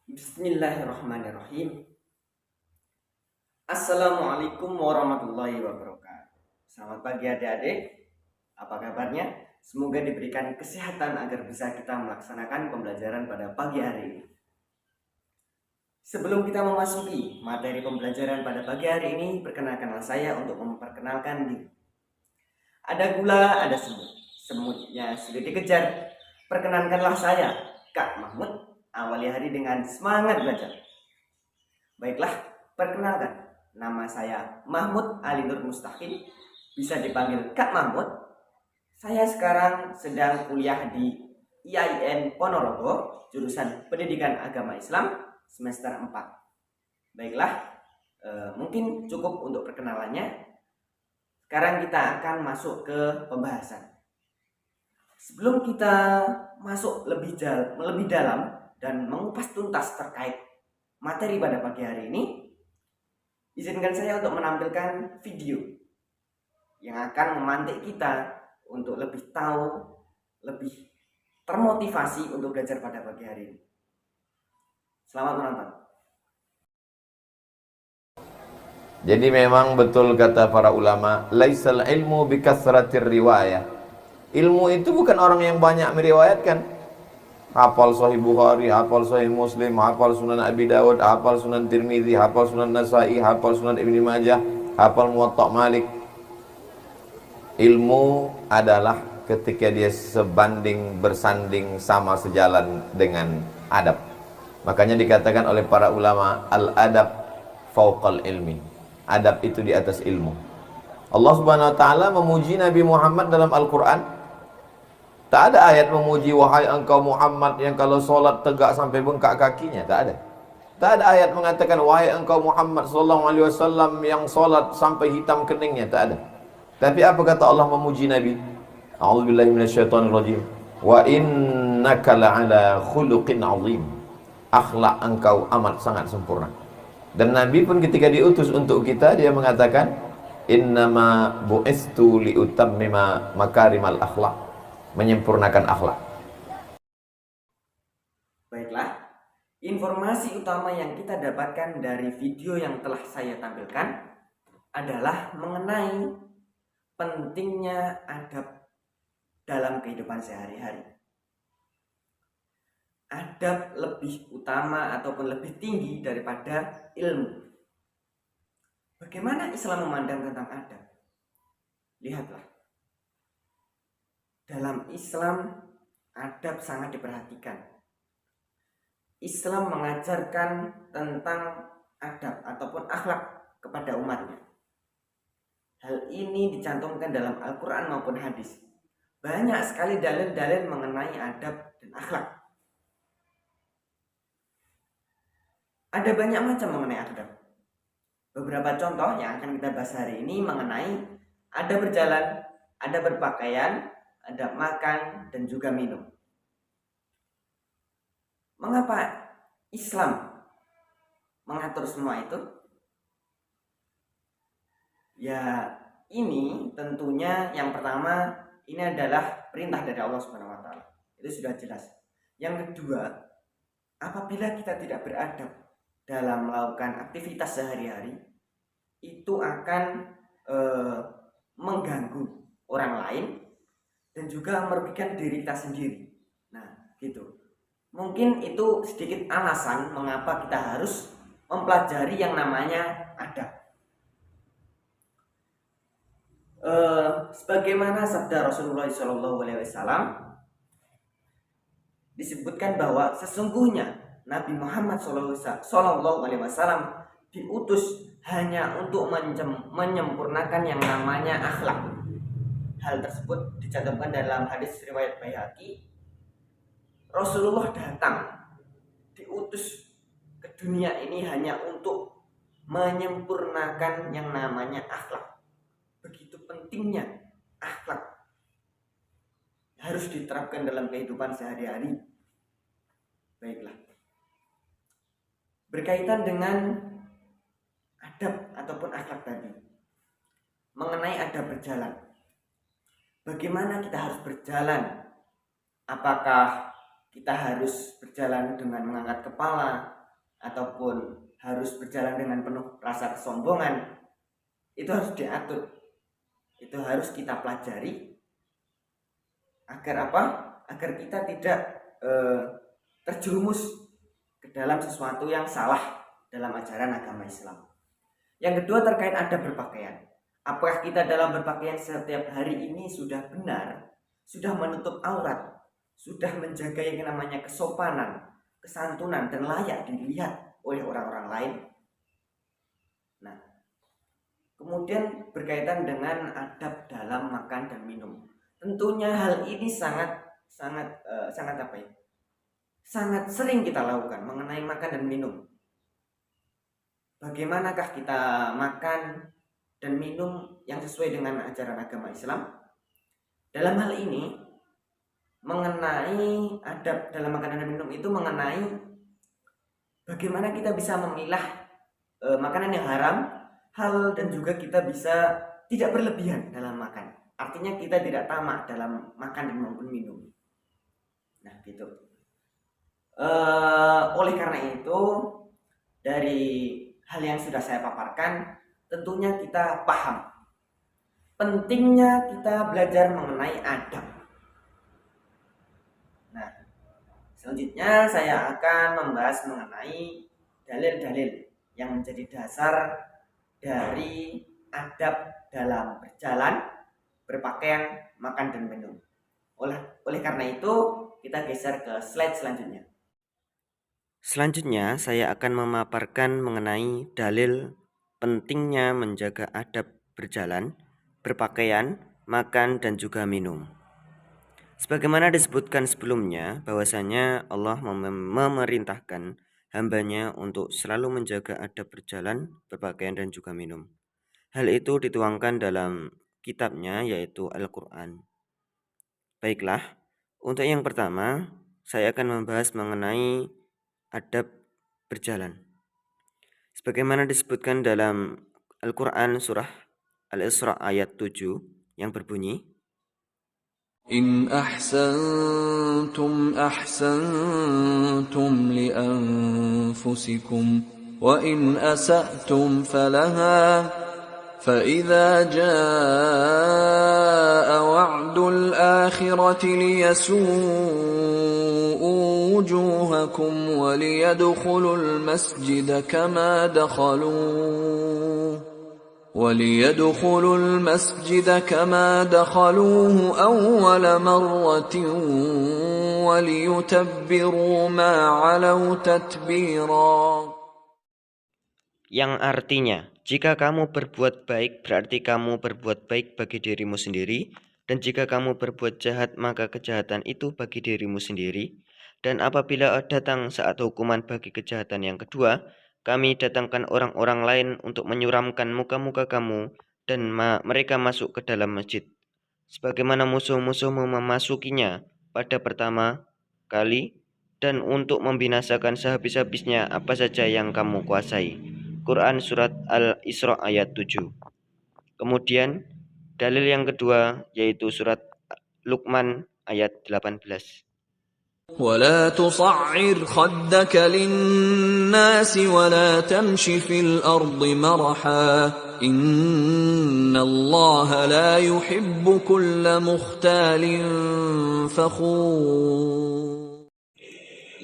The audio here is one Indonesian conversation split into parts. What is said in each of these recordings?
Bismillahirrahmanirrahim. Assalamualaikum warahmatullahi wabarakatuh. Selamat pagi adik-adik. Apa kabarnya? Semoga diberikan kesehatan agar bisa kita melaksanakan pembelajaran pada pagi hari ini. Sebelum kita memasuki materi pembelajaran pada pagi hari ini, perkenalkanlah saya untuk memperkenalkan diri. Ada gula, ada semut. Semutnya sudah dikejar. Perkenankanlah saya, Kak Mahmud, awali hari dengan semangat belajar. Baiklah, perkenalkan. Nama saya Mahmud Ali Nur Mustaqim, bisa dipanggil Kak Mahmud. Saya sekarang sedang kuliah di IAIN Ponorogo, jurusan Pendidikan Agama Islam, semester 4. Baiklah, mungkin cukup untuk perkenalannya. Sekarang kita akan masuk ke pembahasan. Sebelum kita masuk lebih dalam dan mengupas tuntas terkait materi pada pagi hari ini, izinkan saya untuk menampilkan video yang akan memantik kita untuk lebih tahu, lebih termotivasi untuk belajar pada pagi hari ini. Selamat menonton. Jadi memang betul kata para ulama, laisal ilmu bikasratir riwayah. Ilmu itu bukan orang yang banyak meriwayatkan. Hafal Sahih Bukhari, hafal Sahih Muslim, hafal Sunan Abi Dawud, hafal Sunan Tirmidzi, hafal Sunan Nasai, hafal Sunan Ibnu Majah, hafal Muwatta Malik. Ilmu adalah ketika dia sebanding bersanding sama sejalan dengan adab. Makanya dikatakan oleh para ulama, al-adab fauqal ilmi. Adab itu di atas ilmu. Allah Subhanahu wa taala memuji Nabi Muhammad dalam Al-Qur'an. Tak ada ayat memuji wahai engkau Muhammad yang kalau solat tegak sampai bengkak kakinya, tak ada. Tak ada ayat mengatakan wahai engkau Muhammad sallallahu alaihi wasallam yang solat sampai hitam keningnya, tak ada. Tapi apa kata Allah memuji Nabi? A'udzubillahi minasyaitonirrajim. Wa innaka la'ala khuluqin 'azim. Akhlak engkau amat sangat sempurna. Dan Nabi pun ketika diutus untuk kita, dia mengatakan innama bu'istu liutammima makarimal akhlak. Menyempurnakan akhlak. Baiklah, informasi utama yang kita dapatkan dari video yang telah saya tampilkan adalah mengenai pentingnya adab dalam kehidupan sehari-hari. Adab lebih utama ataupun lebih tinggi daripada ilmu. Bagaimana Islam memandang tentang adab? Lihatlah. Dalam Islam, adab sangat diperhatikan. Islam mengajarkan tentang adab ataupun akhlak kepada umatnya. Hal ini dicantumkan dalam Al-Quran maupun hadis. Banyak sekali dalil-dalil mengenai adab dan akhlak. Ada banyak macam mengenai adab. Beberapa contoh yang akan kita bahas hari ini mengenai adab berjalan, adab berpakaian, adab makan, dan juga minum. Mengapa Islam mengatur semua itu? Ya, ini tentunya yang pertama, ini adalah perintah dari Allah Subhanahu wa taala. Itu sudah jelas. Yang kedua, apabila kita tidak beradab dalam melakukan aktivitas sehari-hari, itu akan mengganggu orang lain dan juga merugikan diri kita sendiri. Nah, gitu. Mungkin itu sedikit alasan mengapa kita harus mempelajari yang namanya adab. Sebagaimana sabda Rasulullah SAW disebutkan bahwa sesungguhnya Nabi Muhammad SAW diutus hanya untuk menyempurnakan yang namanya akhlak. Hal tersebut dicantumkan dalam hadis riwayat Baihaqi. Rasulullah datang diutus ke dunia ini hanya untuk menyempurnakan yang namanya akhlak. Begitu pentingnya akhlak harus diterapkan dalam kehidupan sehari-hari. Baiklah. Berkaitan dengan adab ataupun akhlak tadi, mengenai adab berjalan. Bagaimana kita harus berjalan? Apakah kita harus berjalan dengan mengangkat kepala ataupun harus berjalan dengan penuh rasa kesombongan, itu harus diatur, itu harus kita pelajari agar apa? Agar kita tidak terjerumus ke dalam sesuatu yang salah dalam ajaran agama Islam. Yang kedua terkait adab berpakaian. Apakah kita dalam berpakaian setiap hari ini sudah benar, sudah menutup aurat, sudah menjaga yang namanya kesopanan, kesantunan, dan layak dilihat oleh orang-orang lain? Nah, kemudian berkaitan dengan adab dalam makan dan minum. Tentunya hal ini sangat apa ya? Sangat sering kita lakukan mengenai makan dan minum. Bagaimanakah kita makan dan minum yang sesuai dengan ajaran agama Islam? Dalam hal ini, mengenai adab dalam makan dan minum itu mengenai bagaimana kita bisa memilah makanan yang haram, halal, dan juga kita bisa tidak berlebihan dalam makan. Artinya kita tidak tamak dalam makan dan maupun minum. Nah, gitu. Oleh karena itu, dari hal yang sudah saya paparkan, tentunya kita paham pentingnya kita belajar mengenai adab. Nah, selanjutnya saya akan membahas mengenai dalil-dalil yang menjadi dasar dari adab dalam berjalan, berpakaian, makan, dan minum. Oleh karena itu, kita geser ke slide selanjutnya. Selanjutnya, saya akan memaparkan mengenai dalil pentingnya menjaga adab berjalan, berpakaian, makan, dan juga minum. Sebagaimana disebutkan sebelumnya, bahwasanya Allah memerintahkan hambanya untuk selalu menjaga adab berjalan, berpakaian, dan juga minum. Hal itu dituangkan dalam kitabnya, yaitu Al-Quran. Baiklah, untuk yang pertama, saya akan membahas mengenai adab berjalan. Sebagaimana disebutkan dalam Al-Quran surah Al-Isra ayat 7 yang berbunyi, إن أحسنتم أحسنتم لأنفسكم وإن أسأتم فلها فإذا جاء وعد الآخرة ليسوءوا وجوهكم وليدخلوا المسجد كما دخلوه أول مرة وليتبروا ما علوا تتبيرا. Yang artinya, jika kamu berbuat baik berarti kamu berbuat baik bagi dirimu sendiri, dan jika kamu berbuat jahat maka kejahatan itu bagi dirimu sendiri. Dan apabila datang saat hukuman bagi kejahatan yang kedua, kami datangkan orang-orang lain untuk menyuramkan muka-muka kamu, dan mereka masuk ke dalam masjid, sebagaimana musuh-musuhmu memasukinya pada pertama kali, dan untuk membinasakan sehabis-habisnya apa saja yang kamu kuasai. Quran surat Al-Isra ayat 7. Kemudian dalil yang kedua yaitu surat Luqman ayat 18. ولا تصعر خدك للناس ولا تمش في الأرض مرحا إن الله لا يحب كل مختال فخور.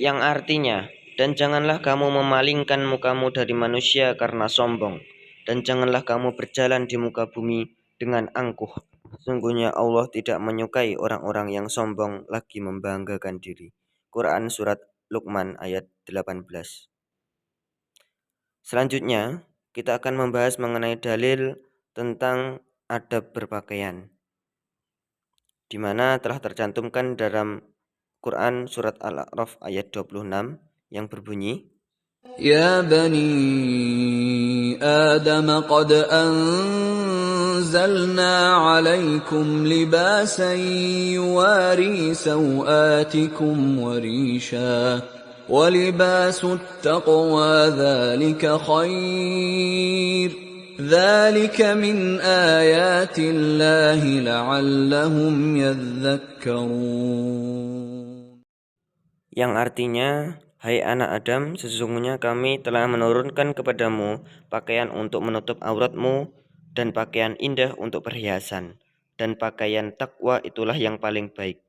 Yang artinya, dan janganlah kamu memalingkan mukamu dari manusia karena sombong, dan janganlah kamu berjalan di muka bumi dengan angkuh. Sesungguhnya Allah tidak menyukai orang-orang yang sombong lagi membanggakan diri. Quran surat Luqman ayat 18. Selanjutnya, kita akan membahas mengenai dalil tentang adab berpakaian, di mana telah tercantumkan dalam Quran surat Al-A'raf ayat 26 yang berbunyi, يا بني آدم قد أنزلنا عليكم لباسا يواري سوآتكم وريشا ولباس التقوى ذلك خير ذلك من آيات الله لعلهم يذكرون. yang artinya, Hai anak Adam, sesungguhnya kami telah menurunkan kepadamu pakaian untuk menutup auratmu dan pakaian indah untuk perhiasan. Dan pakaian takwa itulah yang paling baik.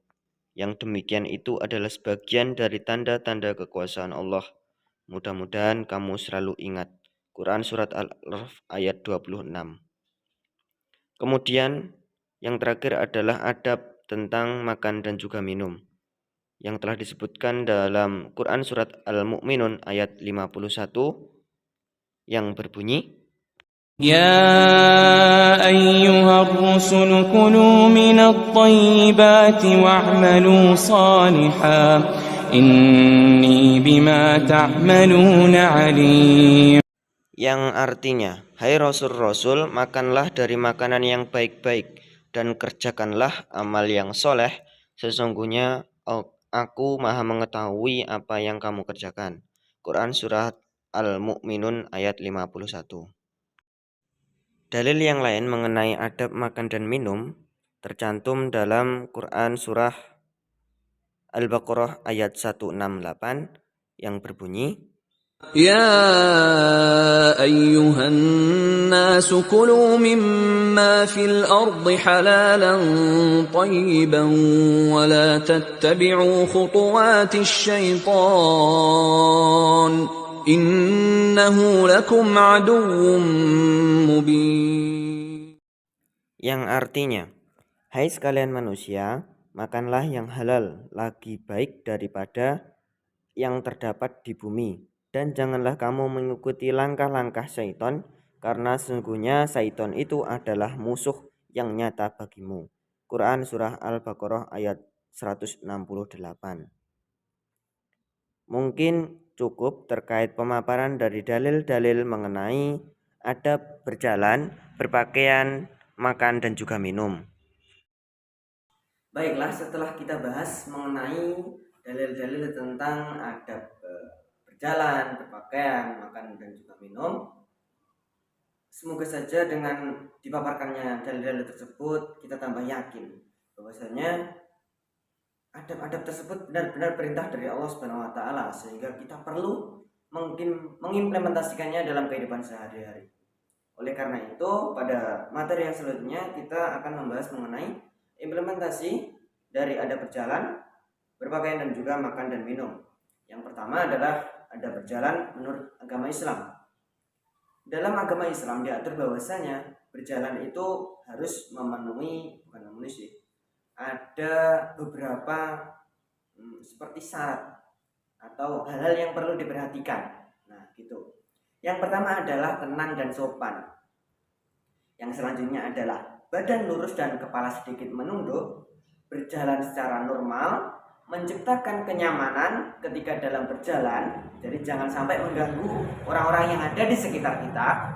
Yang demikian itu adalah sebagian dari tanda-tanda kekuasaan Allah. Mudah-mudahan kamu selalu ingat. Quran Surat Al-Araf ayat 26. Kemudian yang terakhir adalah adab tentang makan dan juga minum, yang telah disebutkan dalam Quran Surat Al-Mu'minun ayat 51 yang berbunyi, يا أيها الرسل كلوا من الطيبات واعملوا صالحا إني بما تعملون عليم. yang artinya, hai Rasul-Rasul, makanlah dari makanan yang baik-baik dan kerjakanlah amal yang soleh, sesungguhnya aku maha mengetahui apa yang kamu kerjakan. Quran Surat Al-Mu'minun ayat 51. Dalil yang lain mengenai adab makan dan minum tercantum dalam Quran Surah Al-Baqarah ayat 168 yang berbunyi, يا أيها الناس كلوا مما في الأرض حلالا طيبا ولا تتبعوا خطوات الشيطان إنه لكم عدو مبين. yang artinya, hai sekalian manusia, makanlah yang halal lagi baik daripada yang terdapat di bumi, dan janganlah kamu mengikuti langkah-langkah syaitan, karena sesungguhnya syaitan itu adalah musuh yang nyata bagimu. Quran Surah Al-Baqarah ayat 168. Mungkin cukup terkait pemaparan dari dalil-dalil mengenai adab berjalan, berpakaian, makan, dan juga minum. Baiklah, setelah kita bahas mengenai dalil-dalil tentang adab berjalan, berpakaian, makan, dan juga minum, semoga saja dengan dipaparkannya dalil-dalil tersebut kita tambah yakin bahwasanya adab-adab tersebut benar-benar perintah dari Allah Subhanahu wa taala, sehingga kita perlu mungkin mengimplementasikannya dalam kehidupan sehari-hari. Oleh karena itu, pada materi yang selanjutnya kita akan membahas mengenai implementasi dari adab berjalan, berpakaian, dan juga makan dan minum. Yang pertama adalah adab berjalan menurut agama Islam. Dalam agama Islam diatur bahwasanya berjalan itu harus ada beberapa seperti syarat atau hal-hal yang perlu diperhatikan. Nah, gitu. Yang pertama adalah tenang dan sopan. Yang selanjutnya adalah badan lurus dan kepala sedikit menunduk, berjalan secara normal, menciptakan kenyamanan ketika dalam berjalan, jadi jangan sampai mengganggu orang-orang yang ada di sekitar kita.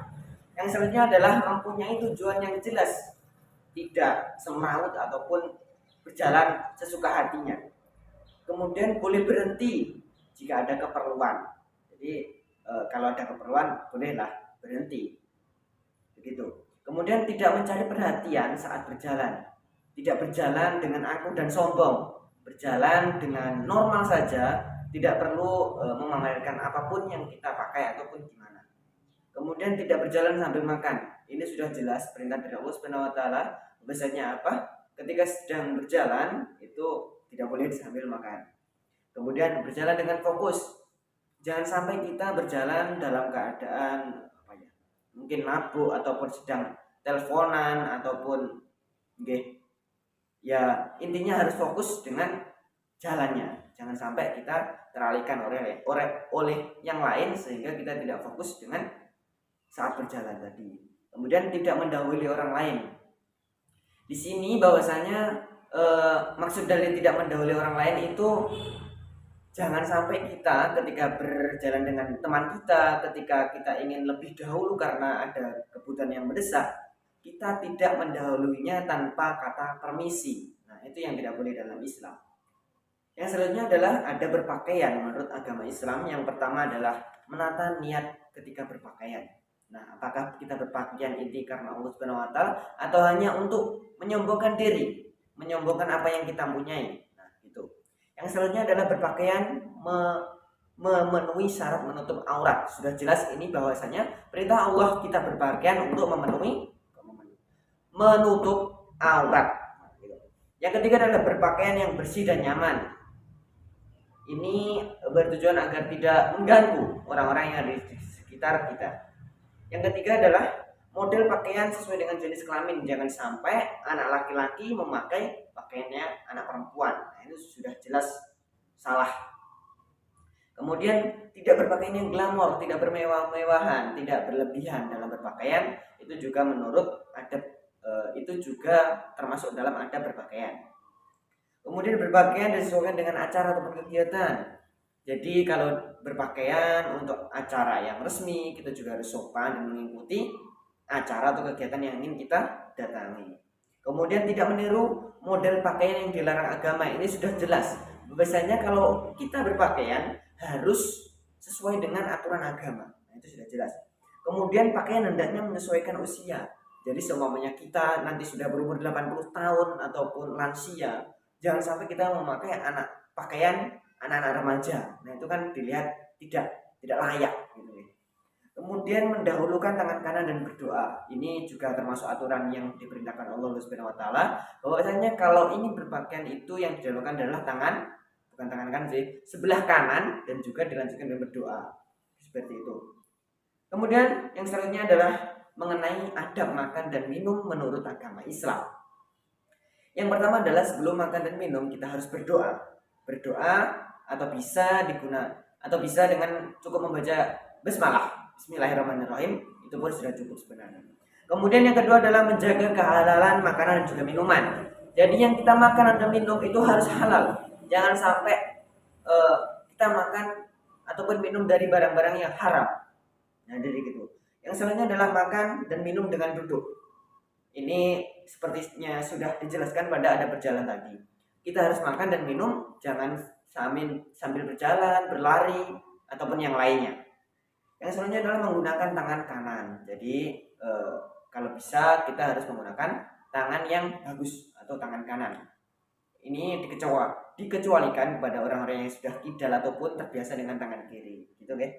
Yang selanjutnya adalah mempunyai tujuan yang jelas, tidak semrawut ataupun berjalan sesuka hatinya. Kemudian boleh berhenti jika ada keperluan. Jadi kalau ada keperluan bolehlah berhenti. Begitu. Kemudian tidak mencari perhatian saat berjalan. Tidak berjalan dengan angkuh dan sombong. Berjalan dengan normal saja, tidak perlu memamerkan apapun yang kita pakai ataupun gimana. Kemudian tidak berjalan sambil makan. Ini sudah jelas perintah dari Allah Subhanahu wa taala. Bahasanya apa? Ketika sedang berjalan itu tidak boleh sambil makan. Kemudian berjalan dengan fokus. Jangan sampai kita berjalan dalam keadaan mungkin mabuk ataupun sedang teleponan ataupun ya intinya harus fokus dengan jalannya. Jangan sampai kita teralihkan oleh yang lain sehingga kita tidak fokus dengan saat berjalan tadi. Kemudian tidak mendahului orang lain. Di sini bahwasanya maksud dari tidak mendahului orang lain itu jangan sampai kita ketika berjalan dengan teman kita, ketika kita ingin lebih dahulu karena ada kebutuhan yang mendesak, kita tidak mendahulunya tanpa kata permisi. Nah, itu yang tidak boleh dalam Islam. Yang selanjutnya adalah ada berpakaian menurut agama Islam. Yang pertama adalah menata niat ketika berpakaian. Nah, apakah kita berpakaian ini karena Allah Subhanahu wa taala atau hanya untuk menyombongkan diri, menyombongkan apa yang kita punyai. Nah, itu. Yang selanjutnya adalah berpakaian memenuhi syarat menutup aurat. Sudah jelas ini bahwasanya perintah Allah kita berpakaian untuk menutup aurat. Yang ketiga adalah berpakaian yang bersih dan nyaman. Ini bertujuan agar tidak mengganggu orang-orang yang ada di sekitar kita. Yang ketiga adalah model pakaian sesuai dengan jenis kelamin. Jangan sampai anak laki-laki memakai pakaiannya anak perempuan. Nah, itu sudah jelas salah. Kemudian tidak berpakaian yang glamor, tidak bermewah-mewahan, tidak berlebihan dalam berpakaian. Itu juga menurut adab, itu juga termasuk dalam adab berpakaian. Kemudian berpakaian disesuaikan dengan acara ataupun kegiatan. Jadi kalau berpakaian untuk acara yang resmi, kita juga harus sopan dan mengikuti acara atau kegiatan yang ingin kita datangi. Kemudian tidak meniru model pakaian yang dilarang agama. Ini sudah jelas. Biasanya kalau kita berpakaian harus sesuai dengan aturan agama. Nah, itu sudah jelas. Kemudian pakaian hendaknya menyesuaikan usia. Jadi seumpamanya kita nanti sudah berumur 80 tahun ataupun lansia, jangan sampai kita memakai pakaian anak-anak remaja. Nah, itu kan dilihat tidak layak gitu ya. Kemudian mendahulukan tangan kanan dan berdoa. Ini juga termasuk aturan yang diperintahkan Allah Subhanahu wa taala, bahwasanya kalau ini berpakaian itu yang didahulukan adalah bukan tangan kanan sih, sebelah kanan, dan juga dilanjutkan dengan berdoa. Seperti itu. Kemudian yang selanjutnya adalah mengenai adab makan dan minum menurut agama Islam. Yang pertama adalah sebelum makan dan minum kita harus berdoa. Berdoa atau bisa dengan cukup membaca Bismillahirrahmanirrahim, itu pun sudah cukup sebenarnya. Kemudian yang kedua adalah menjaga kehalalan makanan dan juga minuman. Jadi yang kita makan dan minum itu harus halal. Jangan sampai kita makan ataupun minum dari barang-barang yang haram. Nah, jadi gitu. Yang selanjutnya adalah makan dan minum dengan duduk. Ini sepertinya sudah dijelaskan pada adab berjalan tadi. Kita harus makan dan minum, jangan sambil berjalan, berlari, ataupun yang lainnya. Yang selanjutnya adalah menggunakan tangan kanan. Jadi kalau bisa kita harus menggunakan tangan yang bagus atau tangan kanan. Ini dikecualikan kepada orang-orang yang sudah kidal ataupun terbiasa dengan tangan kiri, gitu ya.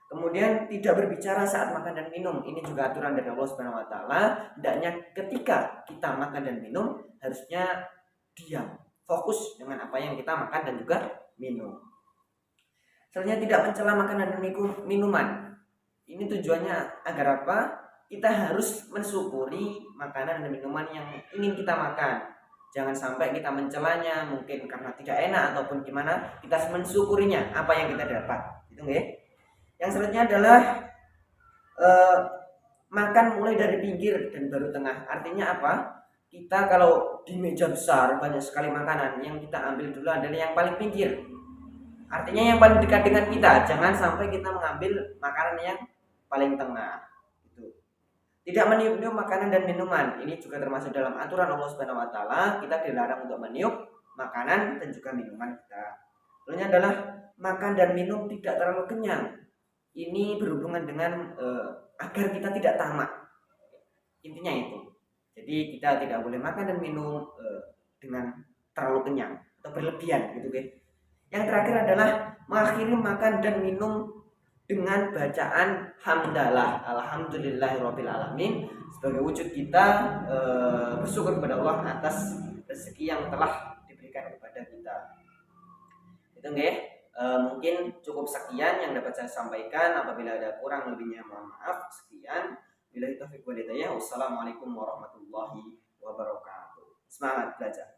Kemudian tidak berbicara saat makan dan minum. Ini juga aturan dari Allah Subhanahu wa taala. Hendaknya ketika kita makan dan minum harusnya diam, fokus dengan apa yang kita makan dan juga minum. Selanjutnya tidak mencela makanan dan minuman. Ini tujuannya agar apa? Kita harus mensyukuri makanan dan minuman yang ingin kita makan. Jangan sampai kita mencelanya, mungkin karena tidak enak ataupun gimana. Kita mensyukurinya apa yang kita dapat. Gitu ya. Yang selanjutnya adalah makan mulai dari pinggir dan baru tengah. Artinya apa? Kita kalau di meja besar banyak sekali makanan, yang kita ambil dulu adalah yang paling pinggir. Artinya yang paling dekat dengan kita. Jangan sampai kita mengambil makanan yang paling tengah. Gitu. Tidak meniup-niup makanan dan minuman. Ini juga termasuk dalam aturan Allah Subhanahu wa taala. Kita dilarang untuk meniup makanan dan juga minuman kita. Lainnya adalah makan dan minum tidak terlalu kenyang. Ini berhubungan dengan agar kita tidak tamak. Intinya itu. Jadi kita tidak boleh makan dan minum dengan terlalu kenyang atau berlebihan gitu kan. Yang terakhir adalah mengakhiri makan dan minum dengan bacaan hamdalah, alhamdulillahirabbil alamin, sebagai wujud kita bersyukur kepada Allah atas rezeki yang telah diberikan kepada kita. Itu nggih. Mungkin cukup sekian yang dapat saya sampaikan. Apabila ada kurang lebihnya mohon maaf. Sekian. Billahi taufiq wal hidayah. Wassalamualaikum warahmatullahi wabarakatuh. Semangat belajar.